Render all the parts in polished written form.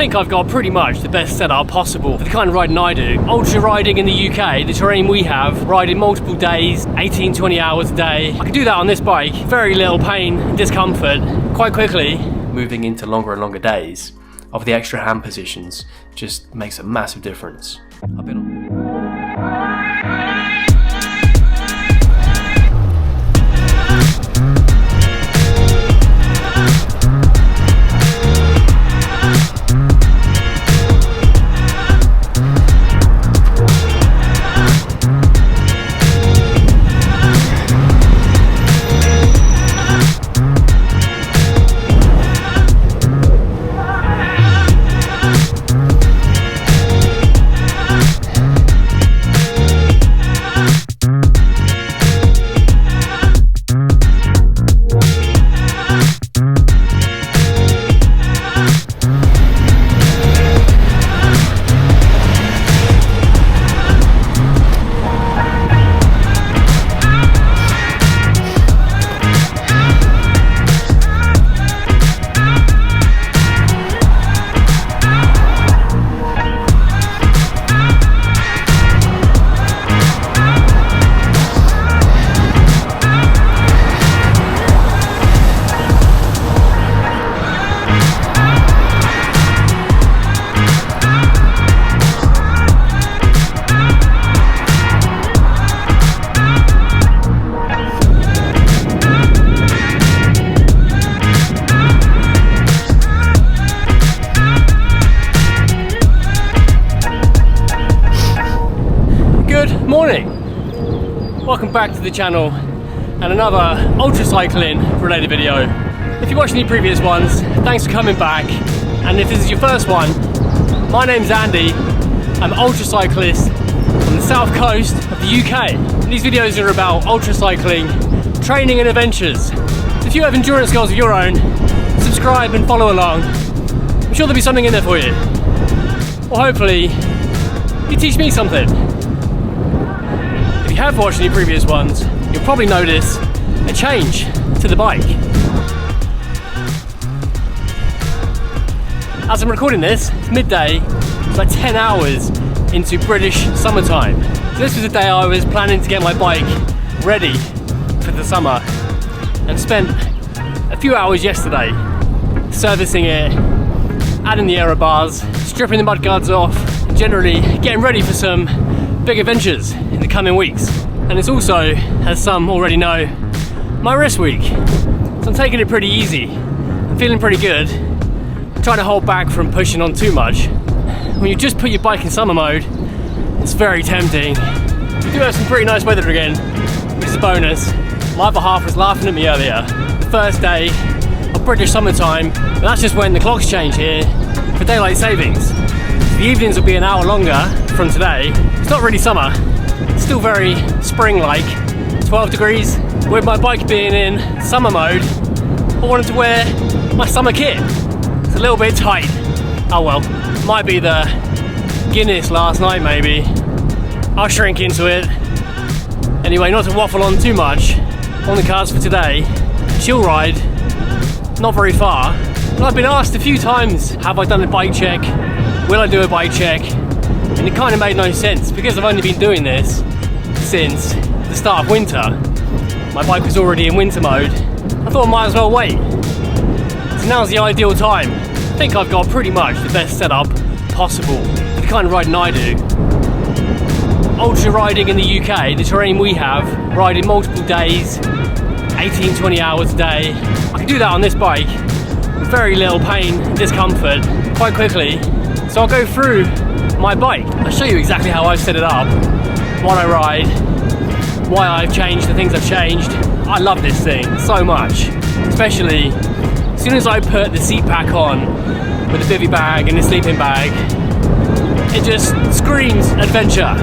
think I've got pretty much the best setup possible for the kind of riding I do. Ultra riding in the UK, the terrain we have, riding multiple days, 18-20 hours a day. I can do that on this bike, very little pain and discomfort, quite quickly. Moving into longer and longer days of the extra hand positions just makes a massive difference. I've been on morning. Welcome back to the channel and another ultra cycling related video. If you watched any previous ones, thanks for coming back, and if this is your first one, my name's Andy. I'm an ultra cyclist on the south coast of the UK. And these videos are about ultra cycling, training and adventures. If you have endurance goals of your own, subscribe and follow along. I'm sure there'll be something in there for you. Or hopefully, you teach me something. If you have watched any previous ones, you'll probably notice a change to the bike. As I'm recording this, it's midday, it's like 10 hours into British summertime. So this was the day I was planning to get my bike ready for the summer, and spent a few hours yesterday servicing it, adding the aero bars, stripping the mud guards off, and generally getting ready for some big adventures in the coming weeks. And it's also, as some already know, my rest week. So I'm taking it pretty easy. I'm feeling pretty good. I'm trying to hold back from pushing on too much. When you just put your bike in summer mode, it's very tempting. We do have some pretty nice weather again, which is a bonus. My other half was laughing at me earlier. The first day of British summertime, and that's just when the clocks change here for daylight savings. So the evenings will be an hour longer from today. It's not really summer, it's still very spring-like, 12 degrees. With my bike being in summer mode, I wanted to wear my summer kit. It's a little bit tight. Oh well, might be the Guinness last night maybe. I'll shrink into it. Anyway, not to waffle on too much, on the cards for today, chill ride, not very far. And I've been asked a few times, have I done a bike check? Will I do a bike check? And it kind of made no sense because I've only been doing this since the start of winter. My bike was already in winter mode. I thought I might as well wait. So now's the ideal time. I think I've got pretty much the best setup possible for the kind of riding I do. Ultra riding in the UK, the terrain we have, riding multiple days, 18-20 hours a day. I can do that on this bike with very little pain and discomfort quite quickly. So I'll go through my bike. I'll show you exactly how I've set it up, what I ride, why I've changed the things I've changed. I love this thing so much, especially as soon as I put the seat pack on with the bivy bag and the sleeping bag, it just screams adventure.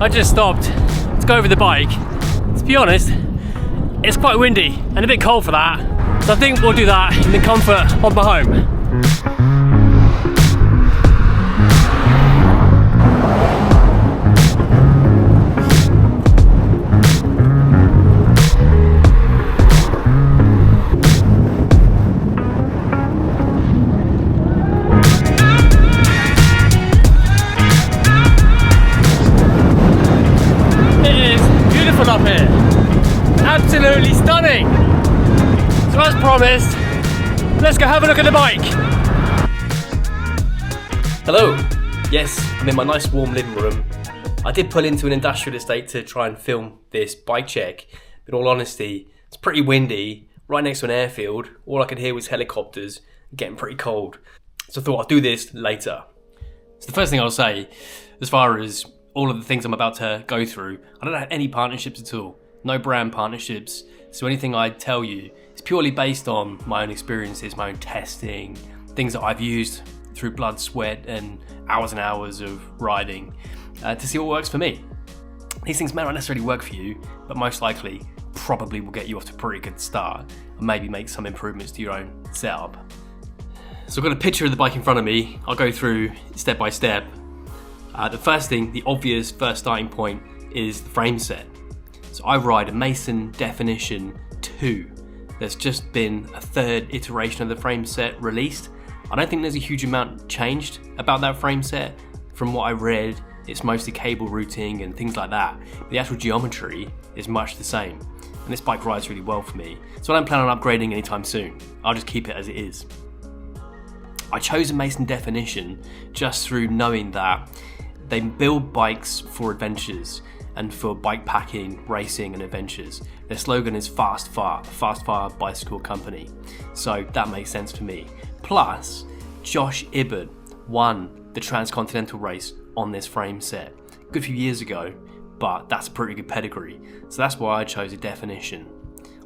I just stopped to go over the bike. To be honest, it's quite windy and a bit cold for that. So I think we'll do that in the comfort of my home. Up here, absolutely stunning. So as promised, let's go have a look at the bike. Hello. Yes, I'm in my nice warm living room. I did pull into an industrial estate to try and film this bike check. In all honesty, it's pretty windy, right next to an airfield. All I could hear was helicopters, getting pretty cold. So I thought I'll do this later. So the first thing I'll say, as far as all of the things I'm about to go through, I don't have any partnerships at all. No brand partnerships. So anything I tell you is purely based on my own experiences, my own testing, things that I've used through blood, sweat, and hours of riding to see what works for me. These things may not necessarily work for you, but most likely probably will get you off to a pretty good start and maybe make some improvements to your own setup. So I've got a picture of the bike in front of me. I'll go through step by step. The first thing, the obvious first starting point, is the frame set. So I ride a Mason Definition 2. There's just been a third iteration of the frame set released. I don't think there's a huge amount changed about that frame set. From what I read, it's mostly cable routing and things like that. The actual geometry is much the same. And this bike rides really well for me. So I don't plan on upgrading anytime soon. I'll just keep it as it is. I chose a Mason Definition just through knowing that they build bikes for adventures and for bike packing, racing and adventures. Their slogan is Fast Far Bicycle Company. So that makes sense for me. Plus, Josh Ibbott won the Transcontinental race on this frame set. A good few years ago, but that's a pretty good pedigree. So that's why I chose a Definition.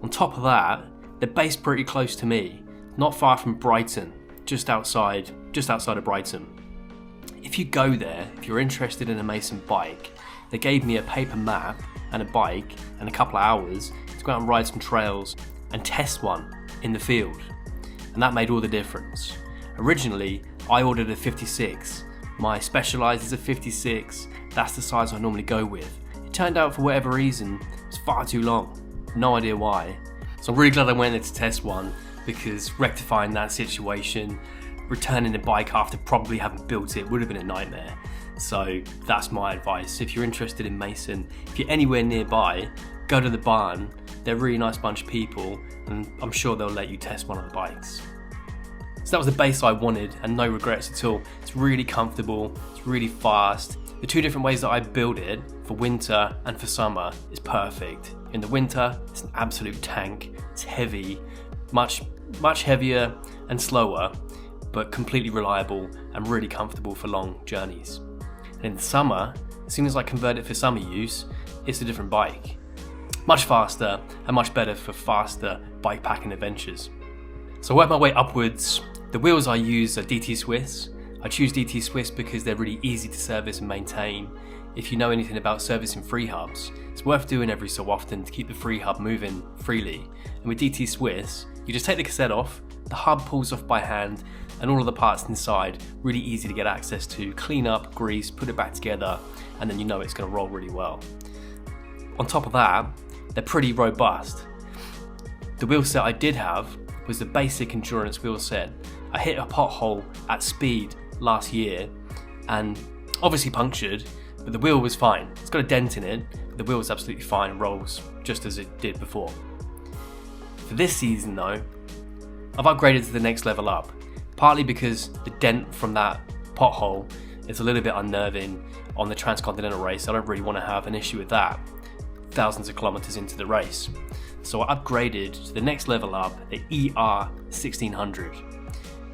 On top of that, they're based pretty close to me, not far from Brighton, just outside of Brighton. If you go there, if you're interested in a Mason bike, they gave me a paper map and a bike and a couple of hours to go out and ride some trails and test one in the field. And that made all the difference. Originally, I ordered a 56. My Specialized is a 56. That's the size I normally go with. It turned out for whatever reason, it was far too long. No idea why. So I'm really glad I went there to test one, because rectifying that situation, returning the bike after probably having built it would have been a nightmare. So that's my advice. If you're interested in Mason, if you're anywhere nearby, go to the barn. They're a really nice bunch of people and I'm sure they'll let you test one of the bikes. So that was the base I wanted and no regrets at all. It's really comfortable, it's really fast. The two different ways that I build it, for winter and for summer, is perfect. In the winter, it's an absolute tank. It's heavy, much heavier and slower, but completely reliable and really comfortable for long journeys. And in the summer, as soon as I convert it for summer use, it's a different bike. Much faster and much better for faster bike packing adventures. So I work my way upwards. The wheels I use are DT Swiss. I choose DT Swiss because they're really easy to service and maintain. If you know anything about servicing free hubs, it's worth doing every so often to keep the free hub moving freely. And with DT Swiss, you just take the cassette off, the hub pulls off by hand, and all of the parts inside, really easy to get access to, clean up, grease, put it back together, and then you know it's going to roll really well. On top of that, they're pretty robust. The wheel set I did have was the basic endurance wheel set. I hit a pothole at speed last year and obviously punctured, but the wheel was fine. It's got a dent in it, but the wheel was absolutely fine and rolls just as it did before. For this season though, I've upgraded to the next level up, partly because the dent from that pothole is a little bit unnerving on the Transcontinental race. I don't really want to have an issue with that thousands of kilometers into the race. So I upgraded to the next level up, the ER 1600,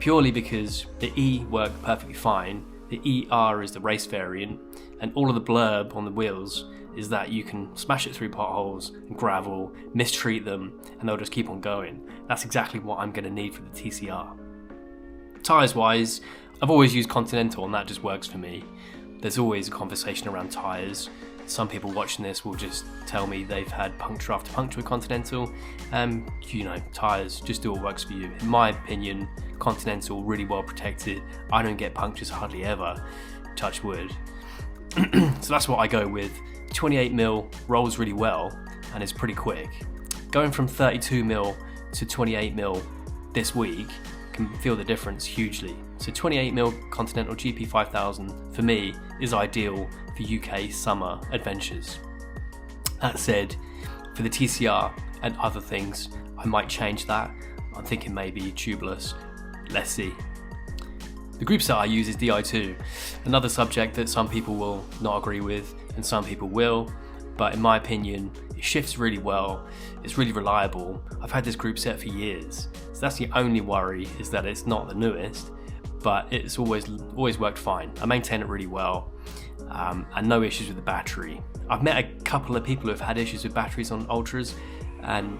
purely because the E worked perfectly fine. The ER is the race variant, and all of the blurb on the wheels is that you can smash it through potholes and gravel, mistreat them, and they'll just keep on going. That's exactly what I'm going to need for the TCR. Tyres wise, I've always used Continental and that just works for me. There's always a conversation around tyres, some people watching this will just tell me they've had puncture after puncture with Continental. Tyres, just do what works for you. In my opinion, Continental, really well protected. I don't get punctures hardly ever, touch wood. So that's what I go with. 28mm rolls really well and is pretty quick. Going from 32mm to 28mm this week can feel the difference hugely. So 28mm Continental GP5000 for me is ideal for UK summer adventures. That said, for the TCR and other things, I might change that. I'm thinking maybe tubeless. Let's see. The group set I use is Di2, another subject that some people will not agree with and some people will, but in my opinion, it shifts really well, it's really reliable. I've had this group set for years, so that's the only worry, is that it's not the newest, but it's always worked fine. I maintain it really well, and no issues with the battery. I've met a couple of people who have had issues with batteries on Ultras, and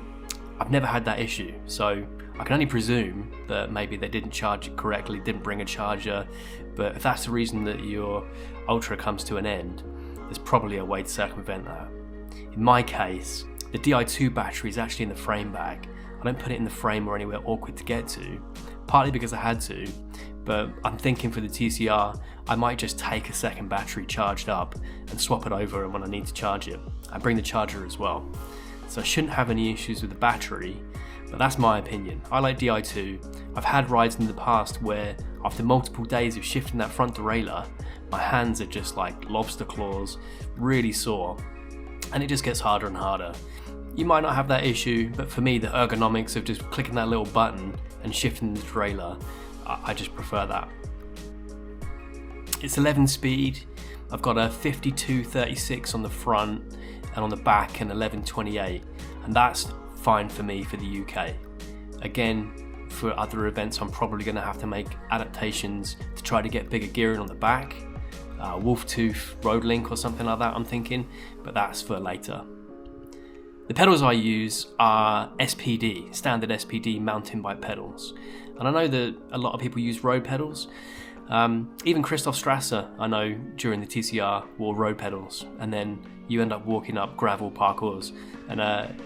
I've never had that issue, so I can only presume that maybe they didn't charge it correctly, didn't bring a charger, but if that's the reason that your Ultra comes to an end, there's probably a way to circumvent that. In my case, the Di2 battery is actually in the frame bag. I don't put it in the frame or anywhere awkward to get to, partly because I had to, but I'm thinking for the TCR, I might just take a second battery charged up and swap it over when I need to charge it. I bring the charger as well. So I shouldn't have any issues with the battery, but that's my opinion. I like Di2. I've had rides in the past where after multiple days of shifting that front derailleur, my hands are just like lobster claws, really sore, and it just gets harder and harder. You might not have that issue, but for me, the ergonomics of just clicking that little button and shifting the derailleur, I just prefer that. It's 11 speed. I've got a 52-36 on the front and on the back an 11-28, and that's fine for me for the UK. Again, for other events, I'm probably going to have to make adaptations to try to get bigger gearing on the back. Wolftooth Road Link or something like that, I'm thinking, but that's for later. The pedals I use are SPD, standard SPD mountain bike pedals. And I know that a lot of people use road pedals. Even Christoph Strasser, I know, during the TCR wore road pedals, and then you end up walking up gravel parkours. And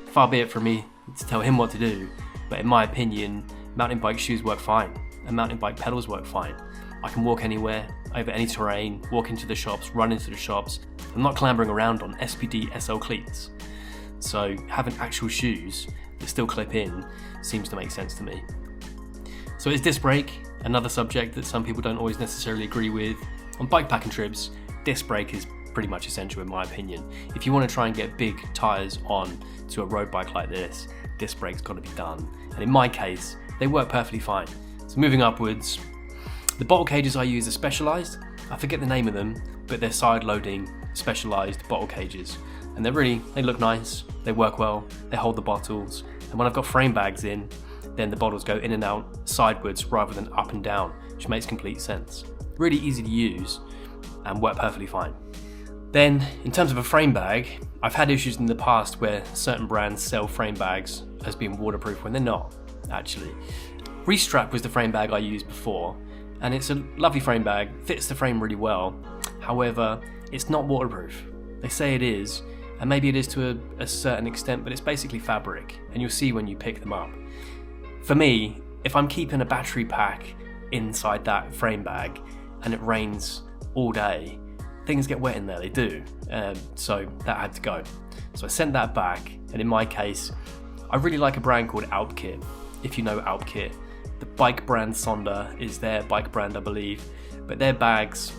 far be it from me to tell him what to do, but in my opinion, mountain bike shoes work fine, and mountain bike pedals work fine. I can walk anywhere, over any terrain, walk into the shops, run into the shops. I'm not clambering around on SPD SL cleats. So having actual shoes that still clip in seems to make sense to me. So is disc brake another subject that some people don't always necessarily agree with? On bike packing trips, disc brake is pretty much essential in my opinion. If you want to try and get big tyres on to a road bike like this, disc brake's got to be done. And in my case, they work perfectly fine. So moving upwards, the bottle cages I use are Specialized. I forget the name of them, but they're side-loading Specialized bottle cages. And they look nice, they work well, they hold the bottles. And when I've got frame bags in, then the bottles go in and out sideways rather than up and down, which makes complete sense. Really easy to use and work perfectly fine. Then, in terms of a frame bag, I've had issues in the past where certain brands sell frame bags as being waterproof when they're not, actually. Restrap was the frame bag I used before, and it's a lovely frame bag, fits the frame really well. However, it's not waterproof. They say it is, and maybe it is to a certain extent, but it's basically fabric, and you'll see when you pick them up. For me, if I'm keeping a battery pack inside that frame bag and it rains all day, things get wet in there, they do. So that had to go. So I sent that back, and in my case, I really like a brand called Alpkit. If you know Alpkit, the bike brand Sonder is their bike brand, I believe, but their bags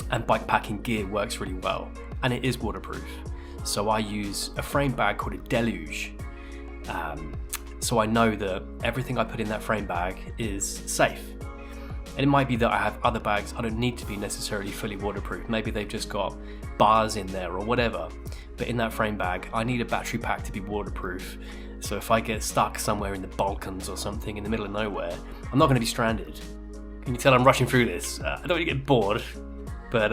and bike packing gear works really well, and it is waterproof. So I use a frame bag called a Deluge. So I know that everything I put in that frame bag is safe. And it might be that I have other bags I don't need to be necessarily fully waterproof. Maybe they've just got bars in there or whatever. But in that frame bag, I need a battery pack to be waterproof. So if I get stuck somewhere in the Balkans or something in the middle of nowhere, I'm not going to be stranded. Can you tell I'm rushing through this? I don't want to get bored, but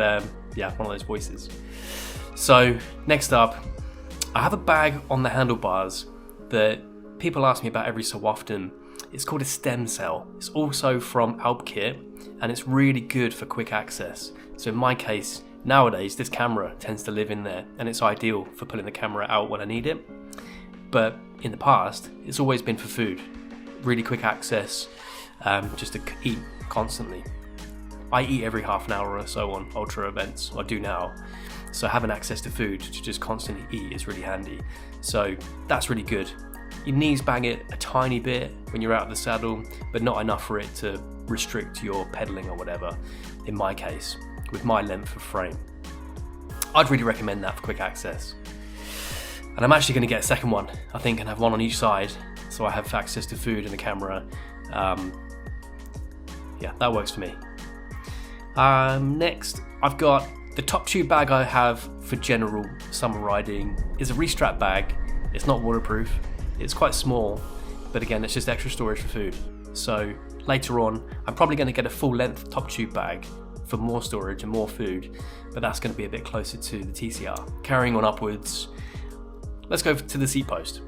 yeah, one of those voices. So next up, I have a bag on the handlebars that people ask me about every so often. It's called a Stem Cell. It's also from Alpkit, and it's really good for quick access. So in my case, Nowadays, this camera tends to live in there, and it's ideal for pulling the camera out when I need it. But in the past, it's always been for food. Really quick access, just to eat constantly. I eat every half an hour or so on ultra events, I do now. So having access to food to just constantly eat is really handy. So that's really good. Your knees bang it a tiny bit when you're out of the saddle, but not enough for it to restrict your pedaling or whatever, in my case, with my length of frame. I'd really recommend that for quick access. And I'm actually going to get a second one, I think, and have one on each side, so I have access to food and the camera. Yeah, that works for me. Next, I've got the top tube bag I have for general summer riding is a Restrap bag. It's not waterproof, it's quite small, but again, it's just extra storage for food. So later on, I'm probably going to get a full length top tube bag for more storage and more food, but that's going to be a bit closer to the TCR. Carrying on upwards, let's go to the seat post.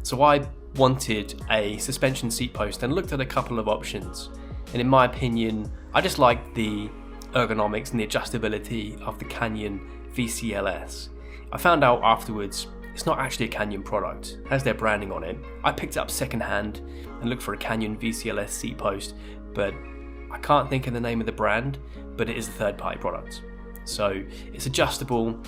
So I wanted a suspension seat post and looked at a couple of options. And in my opinion, I just like the ergonomics and the adjustability of the Canyon VCLS. I found out afterwards it's not actually a Canyon product, it has their branding on it. I picked it up secondhand and looked for a Canyon VCLS seat post, but I can't think of the name of the brand, but it is a third-party product. So it's adjustable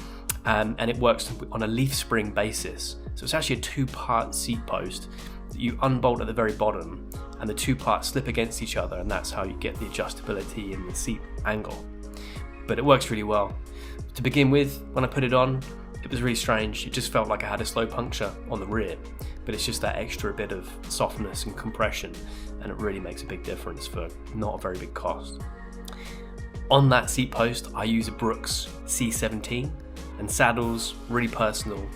and it works on a leaf spring basis. So it's actually a two-part seat post that you unbolt at the very bottom and the two parts slip against each other, and that's how you get the adjustability in the seat angle. But it works really well. To begin with, when I put it on, it was really strange. It just felt like I had a slow puncture on the rear, but it's just that extra bit of softness and compression, and it really makes a big difference for not a very big cost. On that seat post, I use a Brooks C17, and saddles, really personal.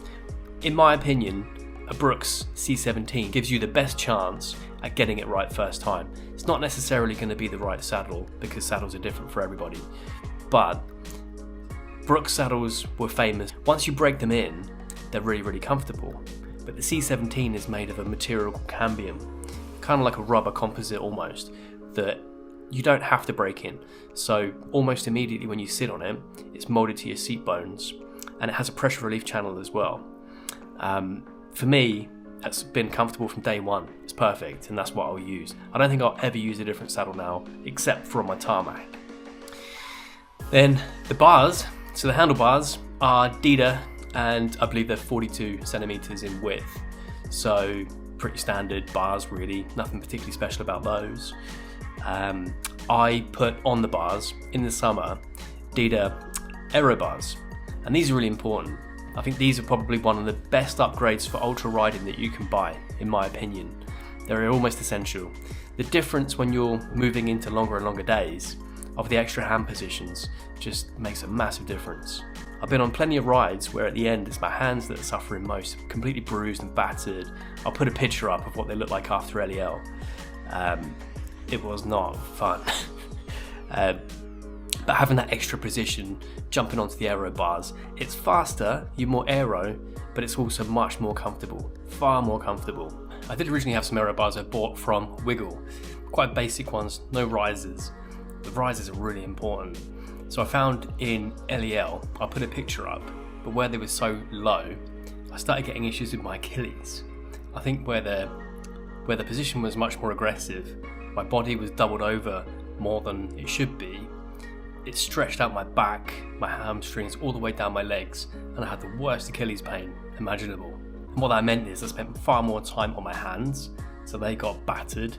In my opinion, a Brooks C17 gives you the best chance at getting it right first time. It's not necessarily going to be the right saddle because saddles are different for everybody, but Brooks saddles were famous. Once you break them in, they're really, really comfortable. But the C17 is made of a material called cambium, kind of like a rubber composite almost, that you don't have to break in. So almost immediately when you sit on it, it's molded to your seat bones, and it has a pressure relief channel as well. For me, that's been comfortable from day one. It's perfect, and that's what I'll use. I don't think I'll ever use a different saddle now, except for on my tarmac. Then the bars, so the handlebars are Dida, and I believe they're 42 centimeters in width. So pretty standard bars really, nothing particularly special about those. I put on the bars in the summer Dida Aero bars, and these are really important. I think these are probably one of the best upgrades for ultra riding that you can buy, in my opinion. They're almost essential. The difference when you're moving into longer and longer days of the extra hand positions just makes a massive difference. I've been on plenty of rides where at the end it's my hands that are suffering most, completely bruised and battered. I'll put a picture up of what they look like after LEL. It was not fun. But having that extra position, jumping onto the aero bars, it's faster, you're more aero, but it's also much more comfortable, far more comfortable. I did originally have some aero bars I bought from Wiggle, quite basic ones, no risers. The risers are really important. So I found in LEL, I'll put a picture up, but where they were so low, I started getting issues with my Achilles. I think where the position was much more aggressive, my body was doubled over more than it should be. It stretched out my back, my hamstrings, all the way down my legs, and I had the worst Achilles pain imaginable. And what that meant is I spent far more time on my hands, so they got battered.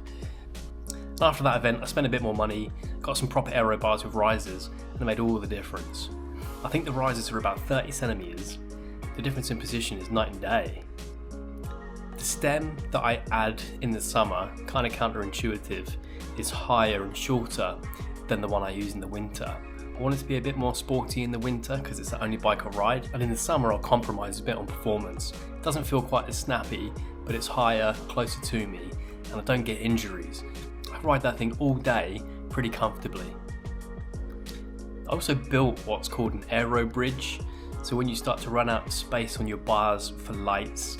And after that event, I spent a bit more money, got some proper aero bars with risers, and it made all the difference. I think the risers are about 30 centimeters. The difference in position is night and day. The stem that I add in the summer, kind of counterintuitive, is higher and shorter than the one I use in the winter. I want it to be a bit more sporty in the winter because it's the only bike I ride, and in the summer I'll compromise a bit on performance. It doesn't feel quite as snappy, but it's higher, closer to me, and I don't get injuries. I ride that thing all day pretty comfortably. I also built what's called an aero bridge, so when you start to run out of space on your bars for lights,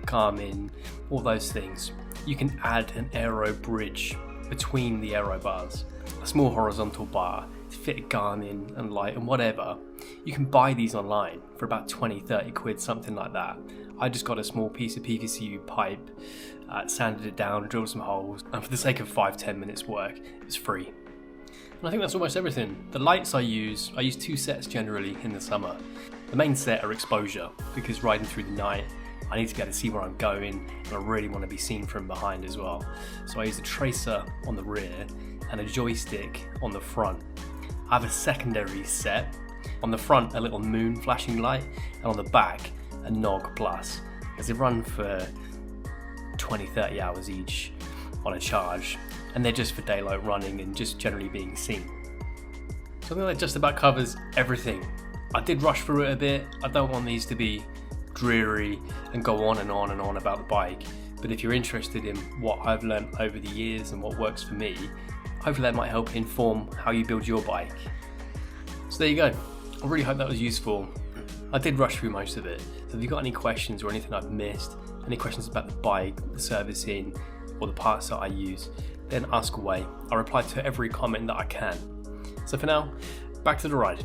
calming, all those things, you can add an aero bridge between the aero bars. A small horizontal bar fit Garmin and light and whatever. You can buy these online for about 20-30 quid, something like that. I just got a small piece of PVC pipe, sanded it down, drilled some holes, and for the sake of 5-10 minutes work, it was free. And I think that's almost everything. The lights I use 2 sets generally in the summer. The main set are exposure, because riding through the night, I need to be able to see where I'm going, and I really want to be seen from behind as well. So I use a tracer on the rear and a joystick on the front. I have a secondary set. On the front, a little moon flashing light, and on the back, a Nog Plus, as they run for 20-30 hours each on a charge, and they're just for daylight running and just generally being seen. So I think that just about covers everything. I did rush through it a bit. I don't want these to be dreary and go on and on and on about the bike, but if you're interested in what I've learned over the years and what works for me, hopefully that might help inform how you build your bike. So there you go. I really hope that was useful. I did rush through most of it, so if you've got any questions or anything I've missed, any questions about the bike, the servicing, or the parts that I use, then ask away. I reply to every comment that I can. So for now, back to the ride.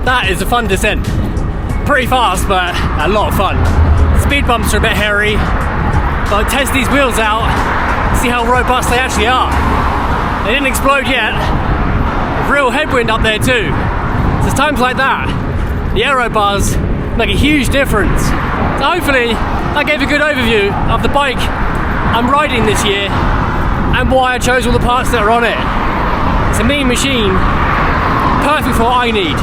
That is a fun descent. Pretty fast, but a lot of fun. Speed bumps are a bit hairy, but I'll test these wheels out, see how robust they actually are. They didn't explode yet. Real headwind up there too. So it's times like that, the aero bars make a huge difference. So hopefully that gave a good overview of the bike I'm riding this year and why I chose all the parts that are on it. It's a mean machine, perfect for what I need.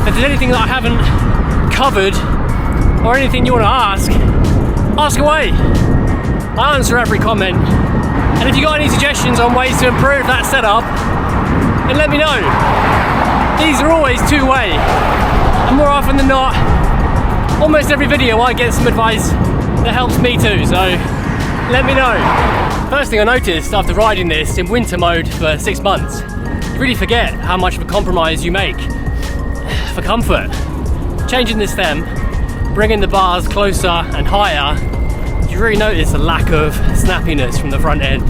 If there's anything that I haven't covered or anything you want to ask away. I answer every comment. And if you got any suggestions on ways to improve that setup, then let me know. These are always two-way. And more often than not, almost every video I get some advice that helps me too, so let me know. First thing I noticed after riding this in winter mode for 6 months, you really forget how much of a compromise you make for comfort. Changing the stem, bringing the bars closer and higher, you really notice a lack of snappiness from the front end.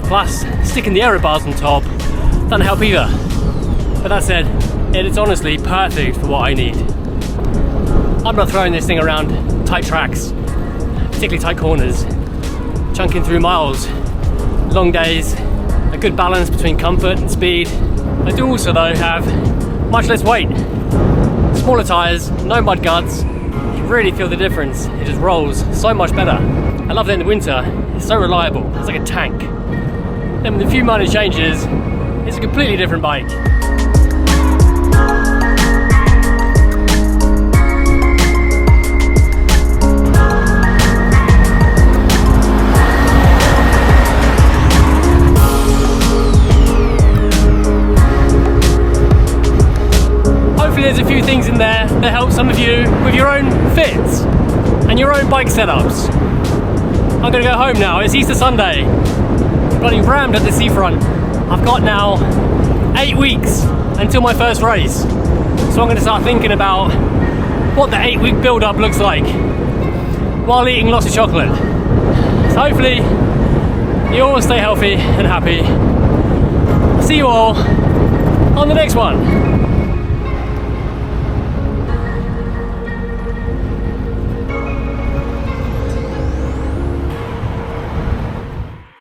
Plus, sticking the aero bars on top doesn't help either. But that said, it is honestly perfect for what I need. I'm not throwing this thing around tight tracks, particularly tight corners, chunking through miles, long days, a good balance between comfort and speed. I do also though have much less weight. Smaller tyres, no mud guards, you really feel the difference. It just rolls so much better. I love that in the winter, it's so reliable, it's like a tank. Then with a few minor changes, it's a completely different bike. There's a few things in there that help some of you with your own fits and your own bike setups. I'm gonna go home now, it's Easter Sunday. Bloody rammed at the seafront. I've got now 8 weeks until my first race. So I'm gonna start thinking about what the 8-week build-up looks like while eating lots of chocolate. So hopefully you all stay healthy and happy. See you all on the next one.